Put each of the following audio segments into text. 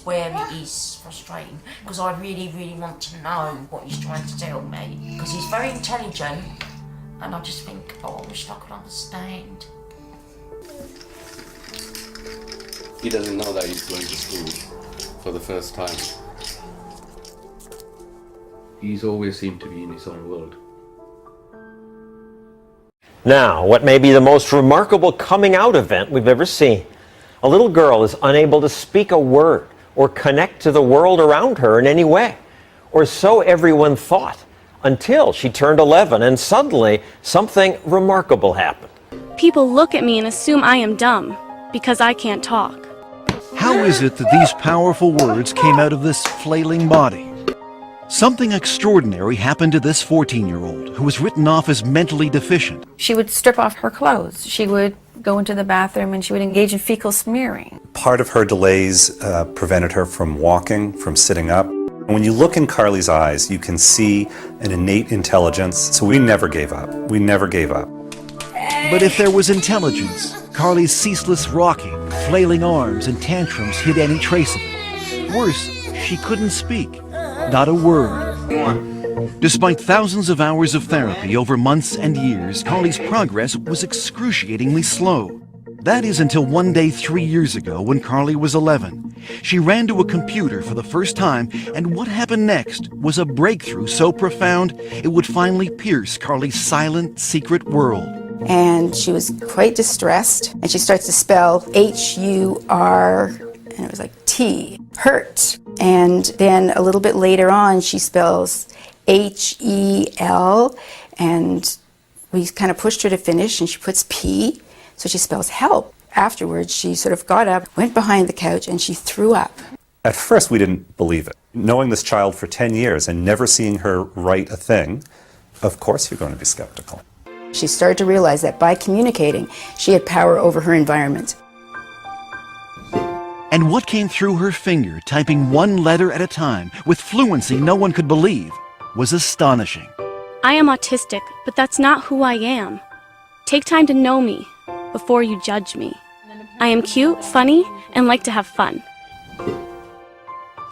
where it is frustrating, because I really, really want to know what he's trying to tell me, because he's very intelligent, and I just think, oh, I wish I could understand. He doesn't know that he's going to school for the first time. He's always seemed to be in his own world. Now, what may be the most remarkable coming out event we've ever seen. A little girl is unable to speak a word or connect to the world around her in any way, or so everyone thought, until she turned 11 and suddenly something remarkable happened. People look at me and assume I am dumb because I can't talk. How is it that these powerful words came out of this flailing body? Something extraordinary happened to this 14-year-old who was written off as mentally deficient. She would strip off her clothes. She would go into the bathroom and she would engage in fecal smearing. Part of her delays prevented her from walking, from sitting up. When you look in Carly's eyes, you can see an innate intelligence. So we never gave up. We never gave up. But if there was intelligence, Carly's ceaseless rocking, flailing arms, and tantrums hid any trace of it. Worse, she couldn't speak. Not a word. Despite thousands of hours of therapy over months and years, Carly's progress was excruciatingly slow. That is until one day 3 years ago when Carly was 11. She ran to a computer for the first time, and what happened next was a breakthrough so profound it would finally pierce Carly's silent, secret world. And she was quite distressed, and she starts to spell H-U-R, and it was like T, hurt. And then a little bit later on, she spells H-E-L, and we kind of pushed her to finish, and she puts P, so she spells help. Afterwards, she sort of got up, went behind the couch, and she threw up. At first, we didn't believe it. Knowing this child for 10 years and never seeing her write a thing, of course you're going to be skeptical. She started to realize that by communicating, she had power over her environment. And what came through her finger, typing one letter at a time, with fluency no one could believe, was astonishing. I am autistic, but that's not who I am. Take time to know me before you judge me. I am cute, funny, and like to have fun.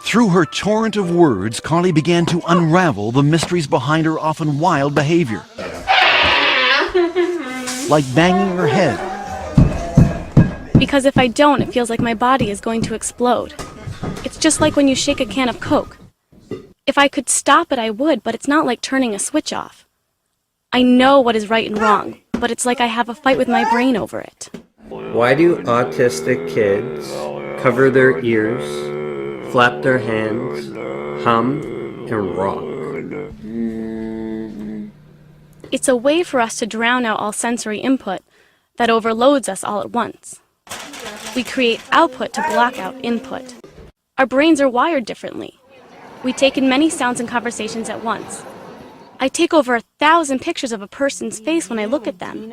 Through her torrent of words, Carly began to unravel the mysteries behind her often wild behavior. Like banging her head. Because if I don't, it feels like my body is going to explode. It's just like when you shake a can of Coke. If I could stop it, I would, but it's not like turning a switch off. I know what is right and wrong, but it's like I have a fight with my brain over it. Why do autistic kids cover their ears, flap their hands, hum, and rock? It's a way for us to drown out all sensory input that overloads us all at once. We create output to block out input. Our brains are wired differently. We take in many sounds and conversations at once. I take over 1,000 pictures of a person's face when I look at them.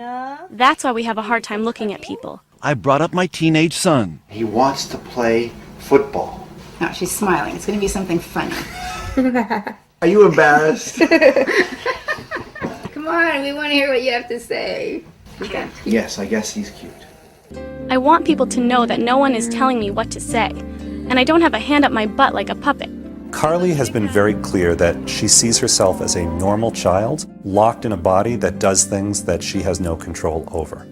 That's why we have a hard time looking at people. I brought up my teenage son. He wants to play football. Now she's smiling. It's going to be something funny. Are you embarrassed? Come on, we want to hear what you have to say. Okay. Yes, I guess he's cute. I want people to know that no one is telling me what to say, and I don't have a hand up my butt like a puppet. Carly has been very clear that she sees herself as a normal child, locked in a body that does things that she has no control over.